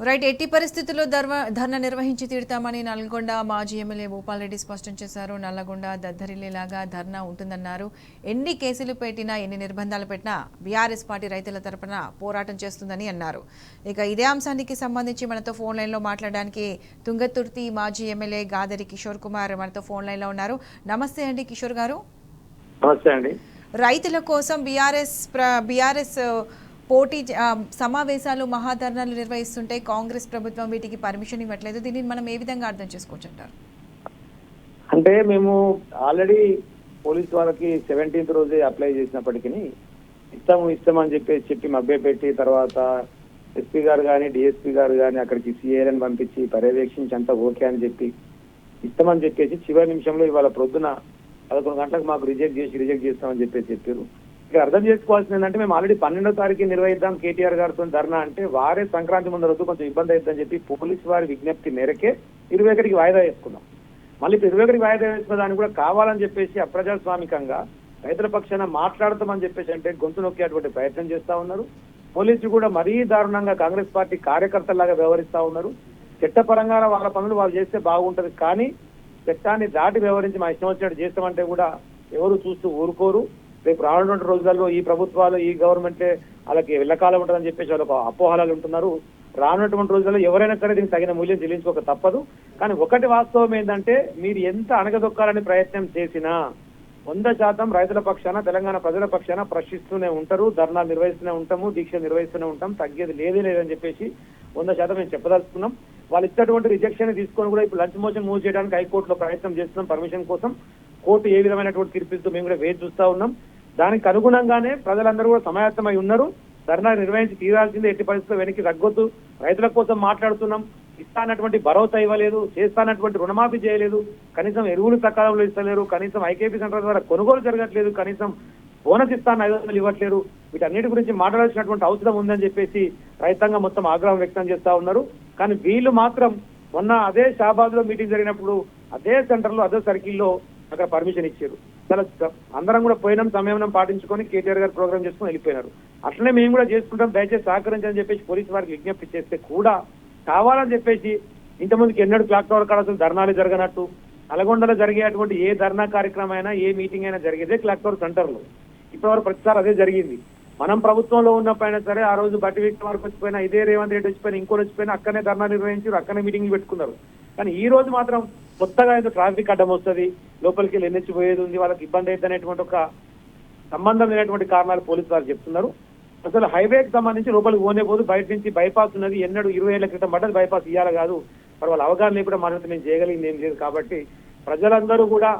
Right. ఎట్టి పరిస్థితుల్లో ధర్నా నిర్వహించి తీరుతామని నల్గొండ మాజీ ఎమ్మెల్యే భూపాల్రెడ్డి స్పష్టం చేశారు. నల్లగొండ దద్దరిల్లేలాగా ధర్నా ఉంటుందన్నారు. ఎన్ని కేసులు పెట్టినా ఎన్ని నిర్బంధాలు పెట్టినా బీఆర్ఎస్ పార్టీ రైతుల తరపున పోరాటం చేస్తుందని అన్నారు. ఇక ఇదే అంశానికి సంబంధించి మనతో ఫోన్ లైన్లో మాట్లాడడానికి తుంగతుర్తి మాజీ ఎమ్మెల్యే గాదరి కిషోర్ కుమార్ మనతో ఫోన్ లైన్లో ఉన్నారు. నమస్తే అండి కిషోర్ గారు. నమస్తే అండి. రైతుల కోసం బీఆర్ఎస్ పోటీ సమావేశాలు మహాధర్నాలు నిర్వహిస్తుంటే కాంగ్రెస్ ప్రభుత్వం వీటికి పర్మిషన్ ఇవ్వట్లేదు. దీనిని మనం ఏ విధంగా అర్థం చేసుకోవచ్చు అంటారు? అంటే మేము ఆల్రెడీ పోలీసు వాళ్ళకి 17th రోజే అప్లై చేసినప్పటికీ ఇష్టం అని చెప్పి మభ్యపెట్టి తర్వాత ఎస్పీ గారు కానీ డిఎస్పీ గారు కానీ అక్కడికి సిఐలను పంపించి పర్యవేక్షించి అంతా ఓకే అని చెప్పి ఇష్టమని చెప్పేసి చివరి నిమిషంలో ఇవాళ ప్రొద్దున 11 గంటలకు మాకు రిజెక్ట్ చేస్తామని చెప్పారు. ఇక్కడ అర్థం చేసుకోవాల్సింది ఏంటంటే మేము ఆల్రెడీ 12వ తారీఖు నిర్వహిద్దాం కేటీఆర్ గారితో ధర్నా అంటే వారే సంక్రాంతి ముందు రోజు కొంచెం ఇబ్బంది అవుతుందని చెప్పి పోలీసు వారి విజ్ఞప్తి మేరకే 21కి వాయిదా వేసుకున్నాం. మళ్ళీ 21కి వాయిదా వేసుకున్న దాన్ని కూడా కావాలని చెప్పేసి అప్రజాస్వామికంగా రైతుల పక్షాన మాట్లాడతామని చెప్పేసి అంటే గొంతు నొక్కేటువంటి ప్రయత్నం చేస్తా ఉన్నారు. పోలీసులు కూడా మరీ దారుణంగా కాంగ్రెస్ పార్టీ కార్యకర్తలాగా వ్యవహరిస్తా ఉన్నారు. చట్టపరంగా వాళ్ళ పనులు వాళ్ళు చేస్తే బాగుంటది, కానీ చట్టాన్ని దాటి వ్యవహరించి మా ఇష్టం వచ్చినట్టు చేస్తామంటే కూడా ఎవరు చూస్తూ ఊరుకోరు. రేపు రానున్న రోజుల్లో ఈ ప్రభుత్వాలు ఈ గవర్నమెంటే వాళ్ళకి వెళ్ళకాలం ఉంటుందని చెప్పేసి వాళ్ళకు అపోహలాలు ఉంటున్నారు. రానున్నటువంటి రోజుల్లో ఎవరైనా సరే దీనికి తగిన మూల్యం చెల్లించుకోక తప్పదు. కానీ ఒకటి వాస్తవం ఏంటంటే మీరు ఎంత అణగదొక్కాలని ప్రయత్నం చేసినా 100% రైతుల పక్షాన తెలంగాణ ప్రజల పక్షాన ప్రశ్నిస్తూనే ఉంటారు. ధర్నాలు నిర్వహిస్తూనే ఉంటాము, దీక్ష నిర్వహిస్తూనే ఉంటాం. తగ్గేది లేదని చెప్పేసి 100% మేము చెప్పదలుచుకున్నాం. వాళ్ళు ఇచ్చినటువంటి రిజెక్షన్ తీసుకొని కూడా ఇప్పుడు లంచ్ మోషన్ మూవ్ చేయడానికి హైకోర్టులో ప్రయత్నం చేస్తున్నాం పర్మిషన్ కోసం. కోర్టు ఏ విధమైనటువంటి తీర్పుతో మేము కూడా వేచి చూస్తా ఉన్నాం. దానికి అనుగుణంగానే ప్రజలందరూ కూడా సమాయత్తమై ఉన్నారు. ధర్నా నిర్వహించి తీరాల్సిందే, ఎట్టి పరిస్థితుల్లో వెనక్కి తగ్గొద్దు. రైతుల కోసం మాట్లాడుతున్నాం. ఇస్తానటువంటి భరోసా ఇవ్వలేదు, చేస్తానటువంటి రుణమాఫీ చేయలేదు, కనీసం ఎరువులు సకాలంలో ఇస్తలేరు, కనీసం ఐకేపీ సెంటర్ ద్వారా కొనుగోలు జరగట్లేదు, కనీసం బోనస్ ఇస్తాను 500 ఇవ్వట్లేరు. వీటన్నిటి గురించి మాట్లాడాల్సినటువంటి అవసరం ఉందని చెప్పేసి రైతాంగం మొత్తం ఆగ్రహం వ్యక్తం చేస్తా ఉన్నారు. కానీ వీళ్ళు మాత్రం మొన్న అదే షాబాద్ లో మీటింగ్ జరిగినప్పుడు అదే సెంటర్ లో అదే సర్కిల్లో అక్కడ పర్మిషన్ ఇచ్చారు. అందరం కూడా పోయినాం, సమయం పాటించుకొని కేటీఆర్ గారు ప్రోగ్రామ్ చేసుకుని వెళ్ళిపోయినారు. అట్లనే మేము కూడా చేసుకుంటాం, దయచేసి సహకరించని చెప్పేసి పోలీసు వారికి విజ్ఞప్తి చేస్తే కూడా కావాలని చెప్పేసి ఇంతమందికి ఎన్నడూ క్లాక్ టవర్ కాడ అసలు ధర్నాలు జరగనట్టు, నల్గొండలో జరిగేటువంటి ఏ ధర్నా కార్యక్రమం అయినా ఏ మీటింగ్ అయినా జరిగేదే క్లాక్ టవర్ సెంటర్ లో. ఇప్పటివరకు ప్రతిసారి అదే జరిగింది. మనం ప్రభుత్వంలో ఉన్నప్పుడైనా సరే ఆ రోజు బట్టి వ్యక్తి వరకు వచ్చిపోయినా, ఇదే రేవంత్ రెడ్డి వచ్చిపోయినా, ఇంకోటి వచ్చిపోయినా అక్కడనే ధర్నా నిర్వహించారు, అక్కడనే మీటింగ్లు పెట్టుకున్నారు. కానీ ఈ రోజు మాత్రం కొత్తగా ఏదో ట్రాఫిక్ అడ్డం వస్తుంది, లోపలికి వెళ్ళి ఎన్హెచ్ పోయేది ఉంది, వాళ్ళకి ఇబ్బంది అవుతుంది అనేటువంటి ఒక సంబంధం లేనటువంటి కారణాలు పోలీసు వారు చెప్తున్నారు. అసలు హైవేకి సంబంధించి లోపలికి పోనే పోదు, బయట నుంచి బైపాస్ ఉన్నది, ఎన్నడూ 20 ఏళ్ల క్రితం పడ్డది బైపాస్ ఇయ్యాలి కాదు. మరి వాళ్ళ అవగాహన లేకుండా మాట్లాడితే మేము చేయగలిగింది ఏం లేదు. కాబట్టి ప్రజలందరూ కూడా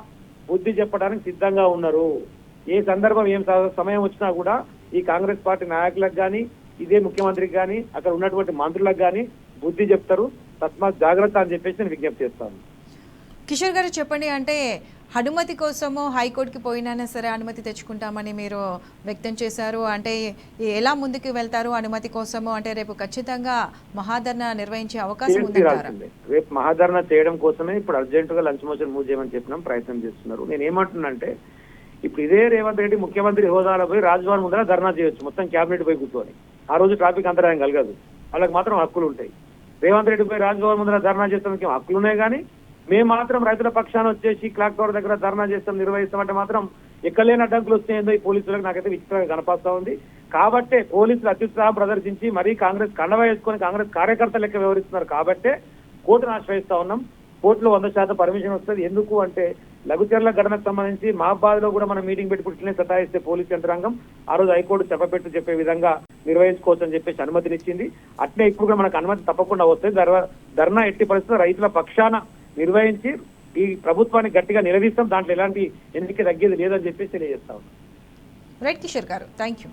బుద్ధి చెప్పడానికి సిద్ధంగా ఉన్నారు. ఏ సందర్భం ఏం సమయం వచ్చినా కూడా ఈ కాంగ్రెస్ పార్టీ నాయకులకు కానీ ఇదే ముఖ్యమంత్రికి కానీ అక్కడ ఉన్నటువంటి మంత్రులకు కానీ బుద్ధి చెప్తారు. తస్మాత్ జాగ్రత్త అని చెప్పేసి నేను విజ్ఞప్తి చేస్తాను. కిషోర్ గారు చెప్పండి, అంటే అనుమతి కోసము హైకోర్టుకి పోయినా సరే అనుమతి తెచ్చుకుంటామని మీరు వ్యక్తం చేశారు. అంటే ఎలా ముందుకు వెళ్తారు అనుమతి కోసము? అంటే రేపు ఖచ్చితంగా మహాధర్నా నిర్వహించే అవకాశం ఉందంటారా? రేపు మహాధర్నా చేయడం కోసమే ఇప్పుడు అర్జెంటుగా లంచ్ మోషన్ మూవ్ చేయమని చెప్పినాం, ప్రయత్నం చేస్తున్నారు. నేను ఏమంటున్నానంటే ఇప్పుడు ఇదే రేవంత్ రెడ్డి ముఖ్యమంత్రి హోదాలో పోయి రాజ్భవన్ ముందర ధర్నా చేయొచ్చు, మొత్తం క్యాబినెట్ పోయి కూర్చొని. ఆ రోజు ట్రాఫిక్ అంతరాయం కలగదు, వాళ్ళకి మాత్రం హక్కులు ఉంటాయి. రేవంత్ రెడ్డి పోయి రాజ్భవన్ ముందర ధర్నా చేస్తానికి హక్కులు ఉన్నాయి. కానీ మేము మాత్రం రైతుల పక్షాన వచ్చేసి క్లాక్ టవర్ దగ్గర ధర్నా చేస్తాం, నిర్వహిస్తామంటే మాత్రం ఎక్కలేని అడ్డంకులు వస్తాయేందో ఈ పోలీసులకు నాకైతే విచిత్రంగా కనపస్తా ఉంది. కాబట్టే పోలీసులు అత్యుత్సాహం ప్రదర్శించి మరీ కాంగ్రెస్ కండవ వేసుకొని కాంగ్రెస్ కార్యకర్తలు లెక్క వ్యవహరిస్తున్నారు. కాబట్టే కోర్టును ఆశ్రయిస్తా ఉన్నాం. కోర్టులో 100% పర్మిషన్ వస్తుంది. ఎందుకు అంటే లఘుచర్ల ఘటనకు సంబంధించి మహాబాద్లో కూడా మనం మీటింగ్ పెట్టుకుంటూనే సతాయిస్తే పోలీస్ యంత్రాంగం ఆ రోజు హైకోర్టు చెప్పే విధంగా నిర్వహించుకోవచ్చు అని చెప్పేసి అనుమతినిచ్చింది. అట్లే ఇప్పుడు కూడా మనకు అనుమతి తప్పకుండా వస్తుంది. ధర్నా ఎట్టి పరిస్థితుల్లో రైతుల పక్షాన నిర్వహించి ఈ ప్రభుత్వాన్ని గట్టిగా నిలదీస్తాం. దాంట్లో ఎలాంటి ఎన్నిక తగ్గేది లేదని చెప్పేసి తెలియజేస్తా ఉన్నాం. రైట్ కిషోర్ గారు, థ్యాంక్ యూ.